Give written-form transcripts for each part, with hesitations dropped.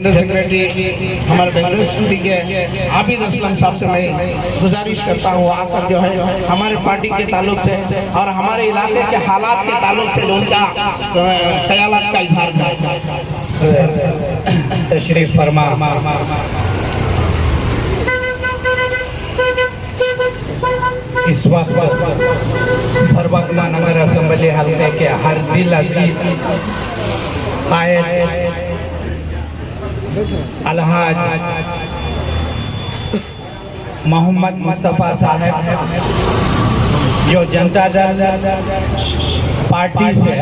Secretary हमारे Bengaluru city के आबिद असलम साहब से मैं गुजारिश करता हूँ आकर जो है हमारे पार्टी के ताल्लुक से और हमारे इलाके के हालात के ताल्लुक से उनका ख्यालात का इजहार करें। तशरीफ फरमा। इस वक्त सर्वगना नगर असेंबली हल्के के हर दिल अजीज कायद अलहाज मोहम्मद मुस्तफ़ा साहब जो जनता दल पार्टी से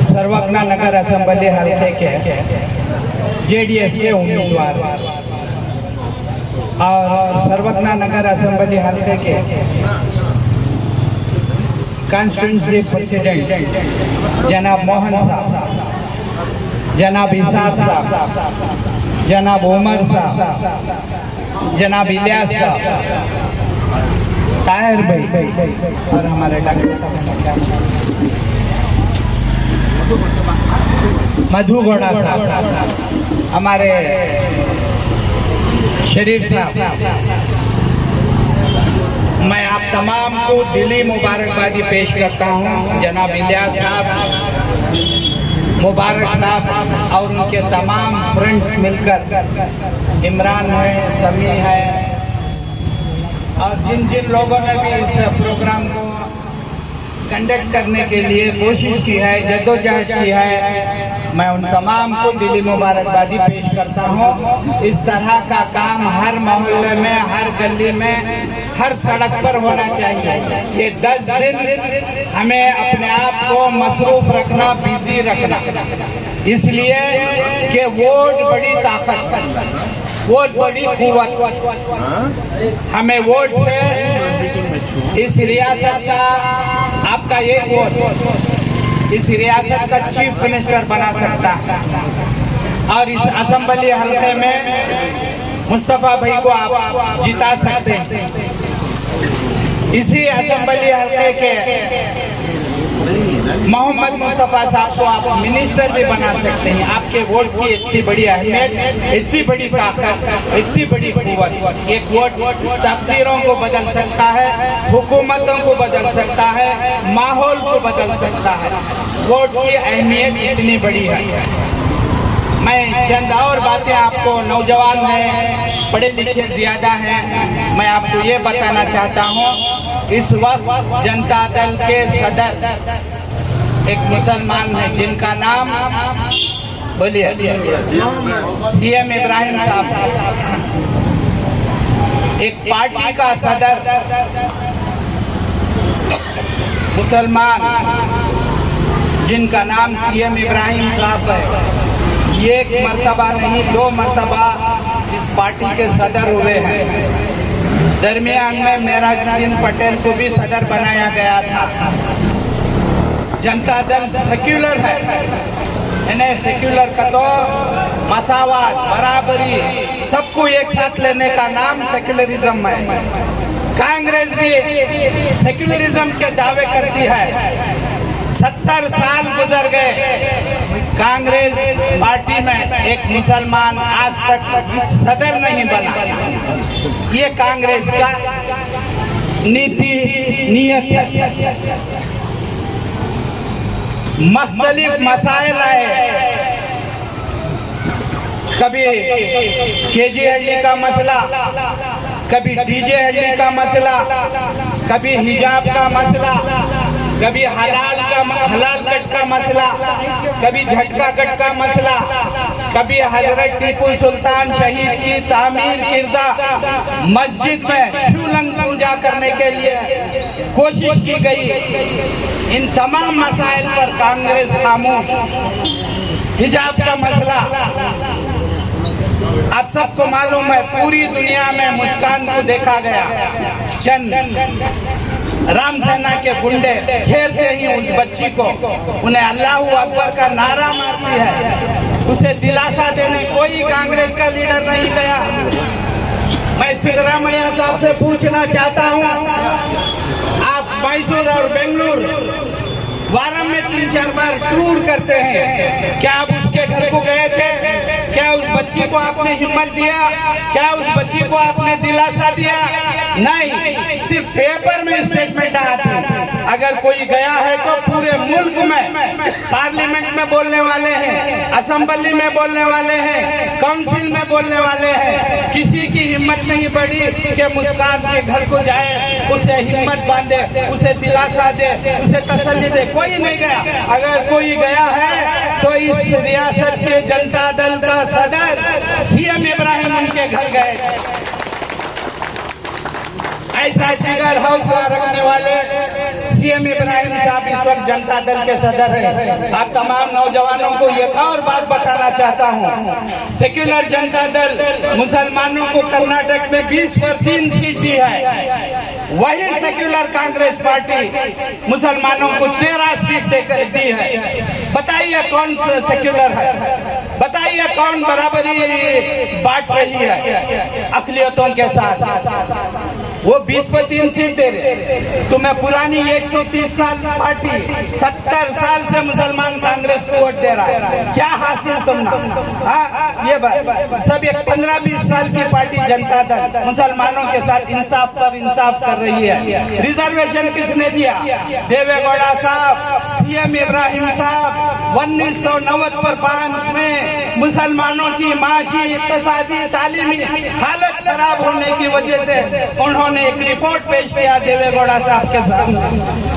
सर्वगना नगर असेंबली हल्के के जेडीएस के उम्मीदवार और सर्वगना नगर असेंबली हल्के के कॉन्स्टिट्यूंसी प्रेसिडेंट जनाब मोहन साहब, जनाब इसाक साहब, जनाब उमर साहब, जनाब इलियास साहब, ताहिर भाई और हमारे डॉक्टर साहब मधु गौड़ा साहब, हमारे शरीफ साहब, मैं आप तमाम को दिली मुबारकबादी पेश करता हूँ। जनाब इलियास साहब, मुबारक साहब और उनके तमाम फ्रेंड्स मिलकर, इमरान है, समी है और जिन जिन लोगों ने भी इस प्रोग्राम को कंडक्ट करने के लिए कोशिश की है, जद्दोजहद की है, मैं उन तमाम को दिली मुबारकबादी पेश करता हूँ। इस तरह का काम हर मोहल्ले में, हर गली में, हर सड़क पर होना चाहिए। ये 10 दिन हमें अपने आप को मसरूफ रखना, बिजी रखना, इसलिए कि वोट बड़ी ताकत, वोट बड़ी कुव्वत। हमें वोट से इस रियासत का, आपका ये वोट इस रियासत का चीफ मिनिस्टर बना सकता है और इस असेंबली हल्के में मुस्तफ़ा भाई को आप जिता सकते हैं। इसी असेंबली हल्के के मोहम्मद मुस्तफ़ा साहब को आप मिनिस्टर भी बना सकते हैं। आपके वोट की इतनी बड़ी अहमियत, इतनी बड़ी ताकत, इतनी बड़ी कुव्वत। एक वोट तकदीरों को बदल सकता है, हुकूमतों को बदल सकता है, माहौल को बदल सकता है। वोट की अहमियत इतनी बड़ी है। मैं चंद और बातें आपको, नौजवान हैं, पढ़े लिखे ज़्यादा हैं, मैं आपको ये बताना चाहता हूँ। इस वक्त जनता दल के सदर एक मुसलमान है जिनका नाम बोलिए सीएम इब्राहिम साहब, एक पार्टी का सदर मुसलमान जिनका नाम सीएम इब्राहिम साहब है। ये एक मर्तबा नहीं, 2 मर्तबा इस पार्टी के सदर हुए हैं। दरमियान में मेराजुद्दीन पटेल को भी सदर बनाया गया था। जनता दल सेक्युलर है, इन्हें सेक्युलर का तो मसावात, बराबरी, सबको एक साथ लेने का नाम सेक्युलरिज्म है। कांग्रेस भी सेक्युलरिज्म के दावे करती है। 70 साल गुजर गए, कांग्रेस पार्टी में एक मुसलमान आज तक सदर नहीं बना। ये कांग्रेस का नीति नियत है। मुख्तलिफ मसाइल आए, कभी केजीएलडी का मसला, कभी डीजेएलडी का मसला, कभी हिजाब का मसला, कभी हलाल कट का मसला, कभी झटका कट का मसला, कभी हजरत टीपू सुल्तान शहीद की तामीर किर्दा मस्जिद में शिवलिंग पूजा करने के लिए कोशिश की गई। इन तमाम मसाइल पर कांग्रेस खामोश। हिजाब का मसला, आप सबको मालूम है, पूरी दुनिया में मुस्कान को देखा गया। चंद राम सेना के गुंडे घेरते ही उस बच्ची को, उन्हें अल्लाहू अकबर का नारा मारती है, उसे दिलासा देने कोई कांग्रेस का लीडर नहीं गया। मैं सिद्धरामैया साहब से पूछना चाहता हूँ, आप मैसूर और बेंगलुरु वारम में 3-4 बार टूर करते हैं, क्या आप उसके घर को गए थे? क्या उस बच्ची को आपने हिम्मत दिया? क्या उस बच्ची को आपने दिलासा दिया? नहीं, सिर्फ पेपर में स्टेटमेंट आती। अगर कोई गया है तो पूरे मुल्क में पार्लियामेंट में बोलने वाले हैं, असेंबली में बोलने वाले हैं, काउंसिल में बोलने वाले हैं। किसी की हिम्मत नहीं बढ़ी कि मुस्कान के घर को जाए, उसे हिम्मत बांधे, उसे दिलासा दे, उसे तसल्ली दे। कोई नहीं गया। अगर कोई गया है तो इस रियासत के जनता दल का सदर सीएम इब्राहिम उनके घर गए। ऐसा जिगर हौसला रखने वाले सीएम इब्राहिम साहब इस वक्त जनता दल के सदर हैं। आप तमाम नौजवानों को एक और बात बताना चाहता हूं, सेक्युलर जनता दल मुसलमानों को कर्नाटक में 20 पर 3 सीट दी है। वही सेक्युलर कांग्रेस पार्टी मुसलमानों को 13 सीट देकर दी है। बताइए कौन सेक्युलर है? बताइए कौन बराबरी बांट रही है अकलियतों के साथ? वो 20 पर 3 सीट दे रहे। तुम्हें पुरानी 130 साल पार्टी 70 साल से मुसलमान कांग्रेस को वोट दे रहा है। क्या हासिल तुमने? ये बात सब एक 15-20 साल की पार्टी जनता दल मुसलमानों के साथ इंसाफ पर इंसाफ कर रही है। रिजर्वेशन किसने दिया? देवेगौड़ा साहब, सीएम इब्राहिम साहब 1995 में मुसलमानों की माशी, इक्तिसादी, तालीमी हालत खराब होने की वजह से उन्होंने एक रिपोर्ट पेश किया देवेगौड़ा साहब के सामने।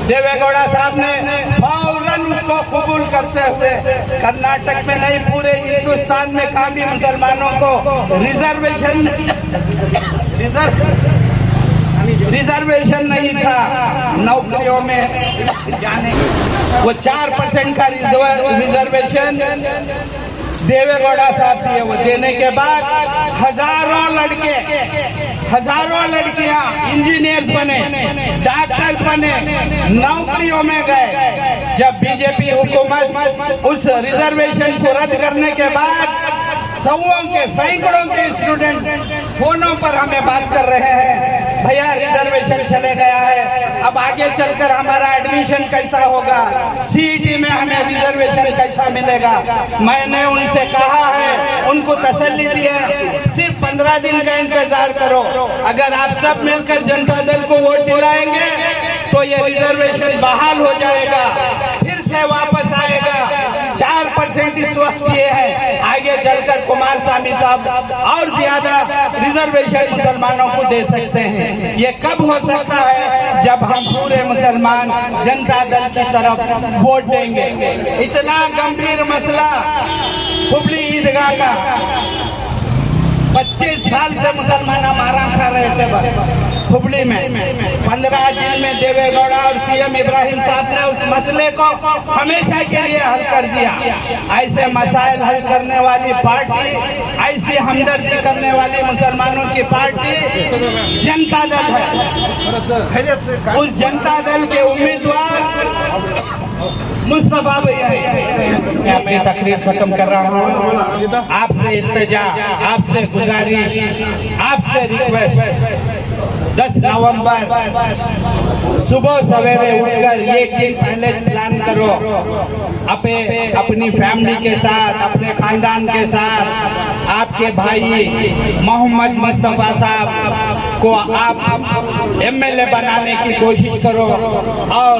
देवेगौड़ा साहब ने फौरन उसको कबूल करते हुए कर्नाटक में नहीं पूरे हिंदुस्तान में कामी मुसलमानों को रिजर्वेशन नहीं था नौकरियों में जाने। वो 4% का रिजर्वेशन देवेगौड़ा साहब दिए। वो देने के बाद हजारों लड़कियां इंजीनियर्स बने, डॉक्टर्स बने, नौकरियों में गए। जब बीजेपी हुकूमत उस रिजर्वेशन को रद्द करने के बाद सैकड़ों के स्टूडेंट फोनों पर हमें बात कर रहे हैं, भैया रिजर्वेशन चले गया है, अब आगे चलकर हमारा एडमिशन कैसा होगा, सीईटी में हमें रिजर्वेशन कैसा मिलेगा। मैंने उनसे कहा है, उनको तसल्ली दी है, सिर्फ 15 दिन का इंतजार करो। अगर आप सब मिलकर जनता दल को वोट दिलाएंगे तो ये रिजर्वेशन बहाल हो जाएगा, फिर से वापस आएगा। 4% इस वक्त ये है, आगे चलकर कुमार स्वामी साहब और ज्यादा रिजर्वेशन मुसलमानों को दे सकते हैं। ये कब हो सकता है? जब हम पूरे मुसलमान जनता दल की तरफ वोट देंगे। इतना गंभीर मसला हुबली ईदगाह का 25 साल से मुसलमान मारा खा रहे थे हुबली में। 15 दिन में देवेगौड़ा और सीएम इब्राहिम साहब ने उस मसले को हमेशा के लिए हल कर दिया। ऐसे मसाइल हल करने वाली पार्टी, ऐसी हमदर्दी करने वाली मुसलमानों की पार्टी जनता दल है। उस जनता दल के उम्मीदवार मुस्तफा भैया। मैं अपनी तकरीर खत्म कर रहा हूँ। आपसे इल्तिजा, आपसे गुजारिश, आपसे रिक्वेस्ट, 10 नवंबर सुबह सवेरे उठकर एक दिन पहले प्लान करो, अपनी फैमिली के साथ, अपने खानदान के साथ। आपके भाई मोहम्मद मुस्तफा साहब को आप एमएलए बनाने की कोशिश करो और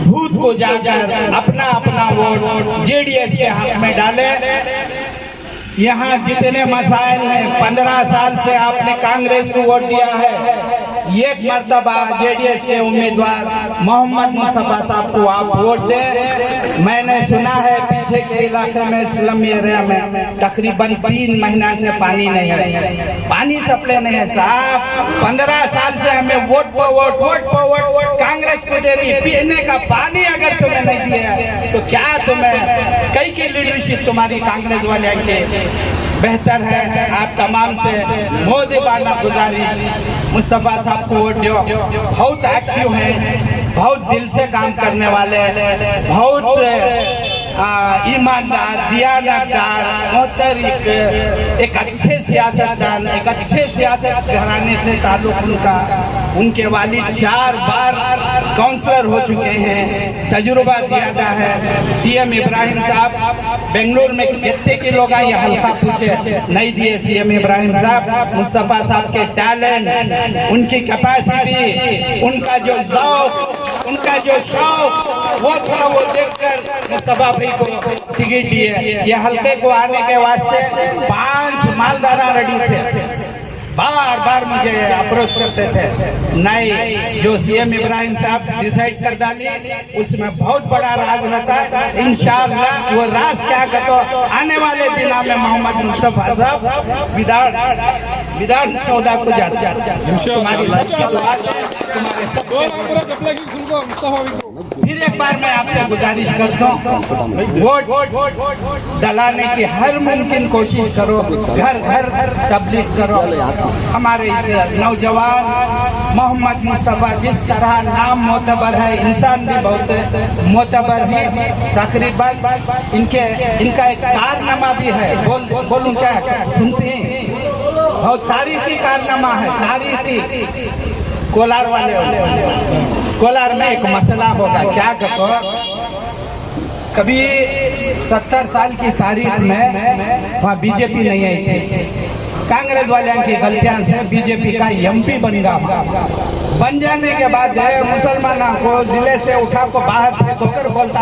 भूत को जाकर अपना वोट जेडीएस के हाथ में डाले। यहाँ जितने मसाइल हैं, 15 साल से आपने कांग्रेस को वोट दिया है, एक मर्तबा जेडीएस के उम्मीदवार मोहम्मद मुस्तफा साहब को आप वोट दें। मैंने सुना है पीछे के इलाके में स्लम एरिया में तकरीबन 3 महीना से पानी नहीं है, पानी सप्लाई नहीं है साहब। 15 साल से हमें वोट पर वोट कांग्रेस को दे रही है। पीने का पानी अगर तुम्हें नहीं दिया तो क्या तुम्हें कई की लीडरशिप तुम्हारी कांग्रेस वाले के बेहतर है। आप तमाम से मोदी बाना गुजारिश, मुस्तफा साहब को वोट दो। बहुत एक्टिव हैं, बहुत दिल से काम करने वाले, बहुत ईमानदार, दियानतदार, मोहतरिक, एक अच्छे सियासतदान, एक अच्छे सियासत घराने से ताल्लुक उनका। उनके वालिद 4 बार काउंसलर हो चुके हैं, तजुर्बा ज़्यादा है। सीएम इब्राहिम साहब बेंगलुरु में कितने के लोग आए हल्का पूछे, नहीं दिए सीएम इब्राहिम साहब। मुस्तफ़ा साहब के टैलेंट, उनकी कैपेसिटी, उनका जो ज़ौक़, उनका जो शौक, वो थोड़ा वो देखकर मुस्तफ़ा भाई को टिकट दिए। ये हल्के को आने के वास्ते 5 मालदारा रेडी थे, बार बार मुझे अप्रोच करते थे। नहीं, जो सीएम इब्राहिम साहब डिसाइड कर डाली उसमें बहुत बड़ा राज रहता। इंशाअल्लाह वो राज क्या कहते आने वाले दिनों में मोहम्मद मुस्तफ़ा साहब विधान सौदा को जाते। तुम्हारी सबकी दुआ से, तुम्हारे फिर एक बार मैं आपसे गुजारिश करता हूँ, वोट डलाने की हर मुमकिन कोशिश करो, घर घर तबलीग करो। हमारे इस नौजवान मोहम्मद मुस्तफ़ा जिस तरह नाम मोतबर है, इंसान भी बहुत मोतबर है। तकरीबन इनका एक कारनामा भी है, बोलूं क्या, सुनते हैं? बहुत तारीखी कारनामा है, तारीखी। कोलार वाले कोलार में एक मसला होगा, क्या कहो, कभी 70 साल की तारीख में वहाँ बीजेपी नहीं आई थी। कांग्रेस वाले की गलतियां से बीजेपी का एमपी बन गया। बन जाने के बाद मुसलमानों को जिले से उठा को बाहर फेंककर बोलता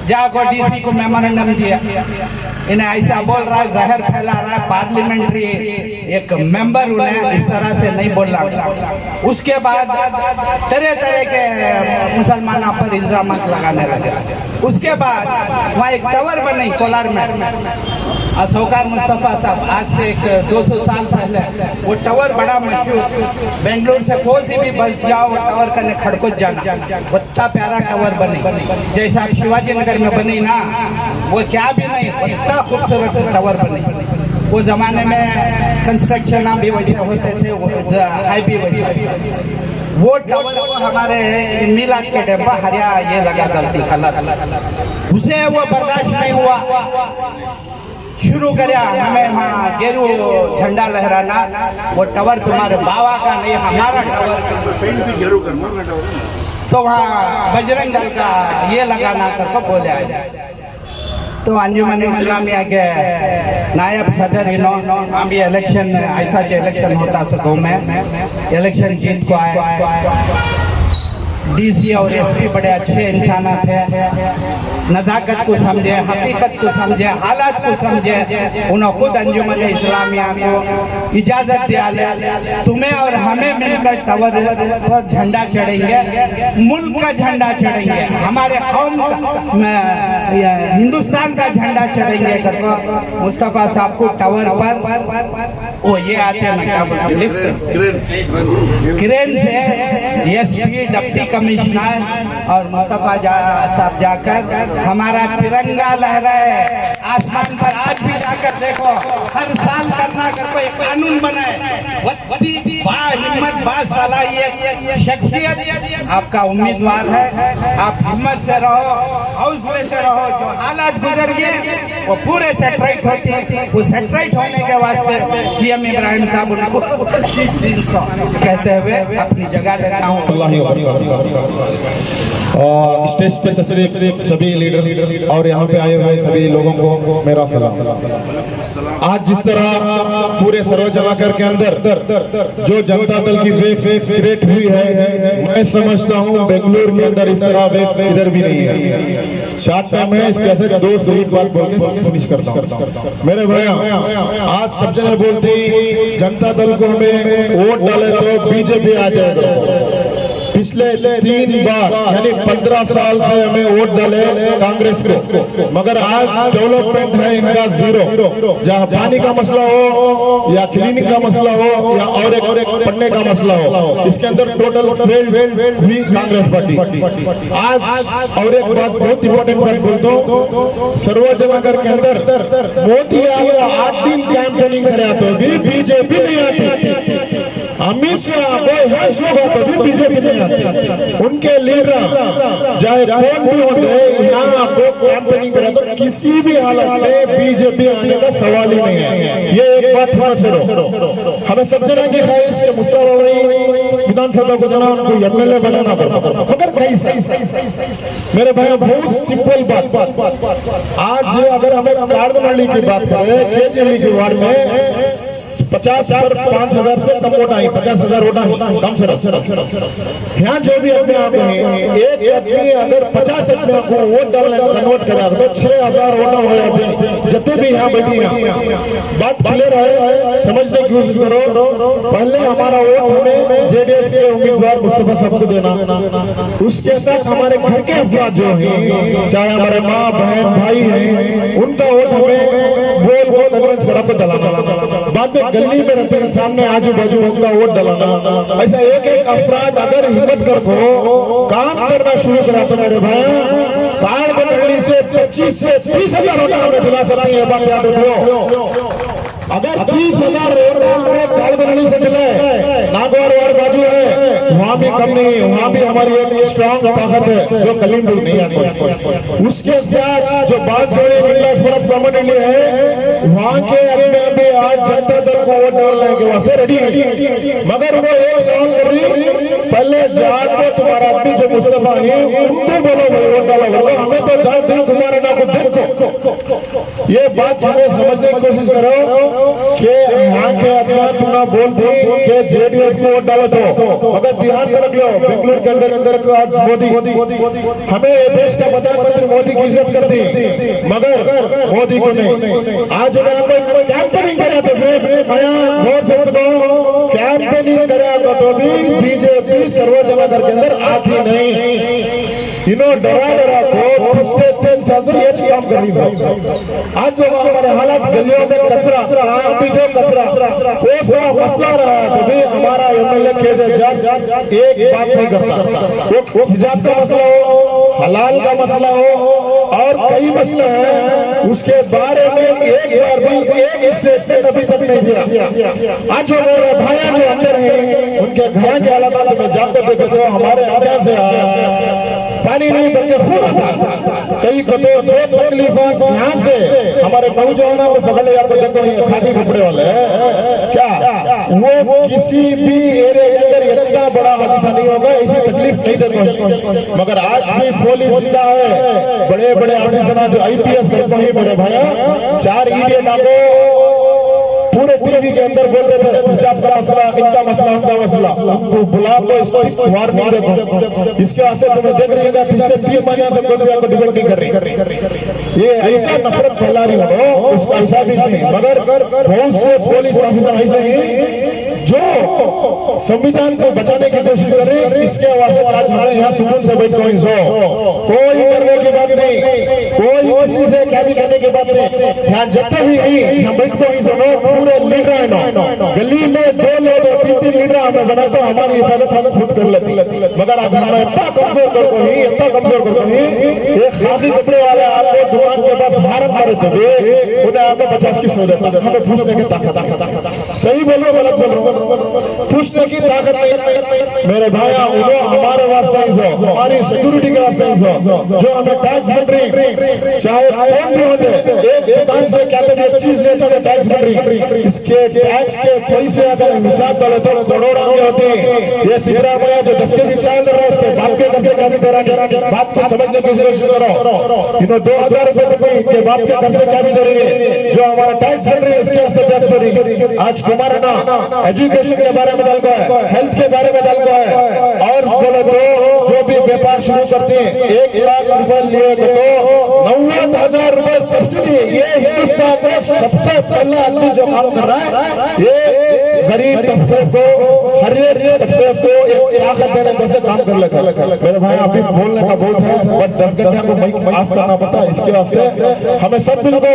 जाको डीसी को मेमोरेंडम दिया। इन्हें ऐसा बोल रहा है, जहर फैला रहा है। पार्लियामेंट्री एक मेंबर उन्हें इस तरह से नहीं बोलना। उसके बाद तरह तरह के मुसलमानों पर इल्जाम लगाने लगे। उसके बाद वहाँ एक टावर बनी कोलार में, असौकार मुस्तफ़ा साहब, आज से एक 200 साल पहले वो टावर बड़ा मशहूर। बेंगलुरु से कोई सी भी बस जाओ टावर करने खड़कोच जाना, इतना प्यारा टावर बने, जैसा शिवाजी नगर में बनी ना, वो क्या भी नहीं, इतना खूबसूरत टावर बने। वो जमाने में कंस्ट्रक्शन भी वैसे होते थे, हाई भी वैसे। वो टावर हमारे मिलाद के डब्बा हरिया ये लगा गलती कलर, उसे वो बर्दाश्त नहीं हुआ, शुरू कराया हमें वहाँ गेरू झंडा लहराना। वो टावर तुम्हारे बाबा का नहीं, हमारा टावर। तो वहाँ बजरंग दल का ये लगाना करके बोले आए। तो अंजुमन इस्लामिया के नायब सदर हम भी इलेक्शन ऐसा जो इलेक्शन होता सको में इलेक्शन जीत को आए। डीसी और एसपी बड़े अच्छे इंसान थे, नज़ाकत को समझे, हकीकत को समझे, हालात को समझे। उन्होंने खुद अंजुमन इस्लामिया को इजाज़त दिया, तुम्हें और हमें मिलकर टावर पर झंडा चढ़ेंगे, मुल्क का झंडा चढ़ेंगे, हमारे कौम हिंदुस्तान का झंडा चढ़ेंगे करके मुस्तफ़ा साहब को टावर पर वो ये आते हैं लिफ्ट क्रेन से एसपी डिप्टी कमिश्नर और मुस्तफ़ा साहब जाकर हमारा तिरंगा लहराए आसमान पर। आज भी जाकर देखो, हर साल करना कर कोई कानून बनाए। हिम्मत बासलाहियत शख्सियत आपका उम्मीदवार है, आप हिम्मत से रहो, हौसले से रहो। जो हालात गुजर गए वो पूरे सेटराइट होती है, वो सेटराइट होने के वास्ते सीएम इब्राहिम साहब उनको कहते हुए अपनी जगह लेता हूँ। और स्टेज पे तशरीफ सभी लीडर और यहाँ पे आए हुए सभी लोगों को मेरा सलाम। आज जिस तरह पूरे सरोजनगर के अंदर जो जनता दल की वेव क्रिएट हुई है, मैं समझता हूँ बेंगलुरु के अंदर इस तरह वेव इधर भी नहीं है। शॉर्ट टाइम है, इसके ऐसे 2 शरीफ बात बोल के फिनिश करता हूँ। मेरे भैया, आज सब जगह बोलती जनता दल को हमें वोट डाले तो बीजेपी आ जाएगा। पिछले 3 बार यानी 15 साल से हमें वोट डाले कांग्रेस को, मगर आज डेवलपमेंट है इनका 0। जहाँ पानी का मसला हो या क्लीनिंग का मसला हो या और एक पढ़ने का मसला हो, इसके अंदर टोटल हुई कांग्रेस पार्टी। आज और एक बात बहुत इंपॉर्टेंट बात बोलता हूँ, सर्वोजनगर के अंदर मोदी आया 8 दिन कैंपेनिंग करे तो भी बीजेपी नहीं आती। अमित शाह बीजेपी नहीं आते, उनके लीडर चाहे कौन भी होते यहाँ आपको कैंपेनिंग करे तो किसी भी हालत में बीजेपी आने का सवाल ही नहीं है। ये एक बात छोड़ो, हमें सब जना की ख्वाहिश के मुस्तफा भाई विधानसभा को जना उनको एमएलए बनाना पड़ता, मगर कैसे मेरे भाई बहुत सिंपल बात। आज अगर हमें कार्डमंडी की बात करें, केजरीवाल के वार्ड में 50 पर 5,000 से कम वोट आई, 50,000 वोट आई कम से कम। यहाँ जो भी अपने आप हैं, एक आदमी अगर 50 आदमियों को वोट डालने कन्वर्ट करा तो 6,000 वोट हो जाते। जितने भी यहाँ बैठी हैं बात क्लियर है, समझने की कोशिश करो। पहले हमारा वोट हमें जेडीएस के उम्मीदवार मुस्तफा साहब को देना, उसके साथ हमारे घर के अफराद जो हैं, चाहे हमारे माँ बहन भाई हैं, उनका वोट हमें वोट कन्विंस करा पे डलाना। बाद में गली में रहते हैं, सामने आजू बाजू उनका वोट डलाना। ऐसा एक एक अफराद अगर हिम्मत कर को काम करना शुरू करा तो मेरे भाई कार्ड मंडली से 25 से 30,000 वोट हमें दिला सकते हैं। बात याद रखो, अगर 30,000 वोट कार्ड मंडली से दिले, नागौर वार्ड बाजू है, वहाँ भी कम नहीं, वहाँ भी हमारी एक स्ट्रॉन्ग ताकत है जो कलीम भी नहीं आती। उसके साथ जो बात छोड़े परमानेंटली है, वहाँ के अपने भी आज जनता दल को वोट डालने के वास्ते रेडी है, मगर वो एक सवाल कर रही, पहले जाट को तुम्हारा आदमी जो मुस्तफा है उनको बोलो वोट डालो, हमें तो जाट दिल तुम्हारा ना को देखो। ये बात हमें समझने की कोशिश करो कि यहाँ के आदमी तुम ना बोलते कि जेडीएस को वोट डालो तो, मगर ध्यान में रख लो बेंगलुरु के अंदर आज मोदी हमें देश का प्रधानमंत्री मोदी की इज्जत करती, मगर मोदी को नहीं। आज कैंपेनिंग करा तो कैंपेनिंग करा तो भी बीजेपी सर्वजनाधार के अंदर आती नहीं। इन्होंने डरा को पिछले 3 साल से ये काम कर रही है। आज जो हमारे हालात गलियों में कचरा, आप भी जो कचरा वो मसला रहा है, तो भी हमारा एमएलए के एक बात नहीं करता। वो हिजाब का मसला हो, हलाल का मसला हो और कई मसले हैं, उसके बारे में एक बार भी एक स्टेटमेंट अभी तक नहीं दिया। आज जो मेरे भाई जो अंदर हैं, उनके घर के हालात में जाकर देखे तो हमारे अंदर से पानी नहीं बल्कि खून आता। कई को तो तकलीफ यहाँ से हमारे नौजवानों को पकड़ ले आपको देखो, ये खादी कपड़े वाले क्या वो किसी भी एरिया के अंदर इतना बड़ा हादसा नहीं होगा, ऐसी तकलीफ नहीं देते। मगर आज भी पुलिस जिंदा है, बड़े बड़े ऑफिसर जो आईपीएस करते हैं मेरे भाई, 4 ईडी डालो पूरे टीवी के अंदर बोलते थे हिजाब का मसला, इनका मसला, उनका मसला, उनको बुला लो, इसको वार्निंग देखो। इसके वास्ते तुम्हें देख रही है पिछले 3 महीने से कोई आपको डिबेट नहीं कर रही। ये ऐसा नफरत फैला रही हो, उसका ऐसा भी नहीं, मगर बहुत से पुलिस ऑफिसर ऐसे हैं जो संविधान को बचाने की कोशिश कर रहे हैं। इसके वास्ते आज हमें यहाँ सुकून से बैठ कोई डरने की बात नहीं, कोई किसी से क्या भी करने की बात नहीं। यहाँ जितने भी यहाँ बैठ को सुनो, पूरे लीडर है ना, गली में 2 लोग 3 लीडर हमें बना तो हमारी हिफाजत हमें खुद कर लेती। मगर आज हमें इतना कमजोर कर को ही, इतना कमजोर कर को ही, एक खादी कपड़े वाले आपको दुकान के पास भारत मारे थे, उन्हें आपको 50 की सौ देता, हमें पूछने की ताकत, सही बोलो गलत बोलो, पूछने की ताकत नहीं। मेरे भाई वो हमारे वास्ते हमारी सिक्योरिटी के वास्ते जो हमें टैक्स बन रही, चाहे कौन भी होते, एक दुकान से क्या एक चीज लेते हैं टैक्स बन रही, इसके टैक्स के पैसे अगर हिसाब डाले तो करोड़ों के होते हैं। ये सिद्धरामैया जो 10 के चाय कर रहा है, उसके बाप के घर से क्या भी दे, बात को समझने की कोशिश करो। इन्होंने 2,000 रुपए के बाप के घर से क्या भी दे रही है, जो हमारा टैक्स बन रही है इसके वास्ते टैक्स बन रही। आज कुमार ना एजुकेशन के बारे में डाल को है, हेल्थ के बारे में डाल को है, और बोले तो जो भी व्यापार शुरू करते हैं 1 लाख रुपए लिए तो 90,000 रुपए सब्सिडी। ये हिंदुस्तान का सबसे पहला आदमी जो काम कर रहा है, ये गरीब तबके को, हर एक तबके को एक ताकत देने जैसे काम कर लेगा। मेरे भाई अभी बोलने का बहुत है, बट दरगतिया को माइक माफ करना पड़ता है। इसके वास्ते हमें सब मिल को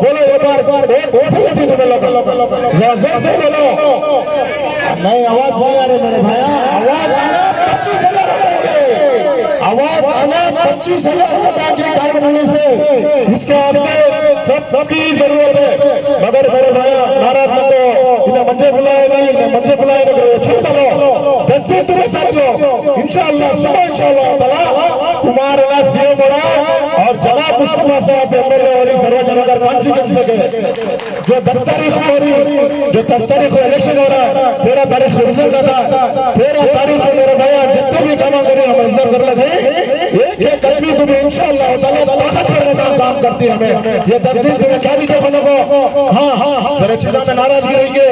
बोलो एक बार नहीं, आवाज नहीं आ रही मेरे भाई, आवाज आना 25,000 बनने से इसके आगे सबकी जरूरत है। मगर मेरे भाई नाराज मत हो, मंजे बुलाए नहीं न मंजे बुलाए न करो छोड़ दो 10 से तुम्हें साथ लो इंशाअल्लाह सुबह इंशाअल्लाह ताला तुम्हारा सीएम बड़ा और जनाब मुस्तफा साहब एमएलए वाली सर्वजनगर मंच बन सके जो 10 तारीख को जो 10 तारीख को इलेक्शन हो रहा है 13 तारीख को रिजल्ट आता है 13 तारीख को मेरे भाई जितने भी काम करें हम इज्जत कर लगे एक आदमी को भी इंशाअल्लाह ताला ताकत करने का काम करती है हमें ये 10 दिन तुम्हें क्या भी देखो लोगों हाँ मेरे चीज़ों में नाराजगी रही है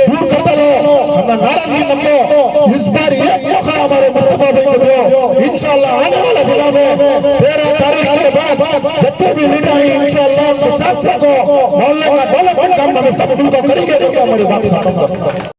दूर करता लो हम नाराजगी मत लो इस बार एक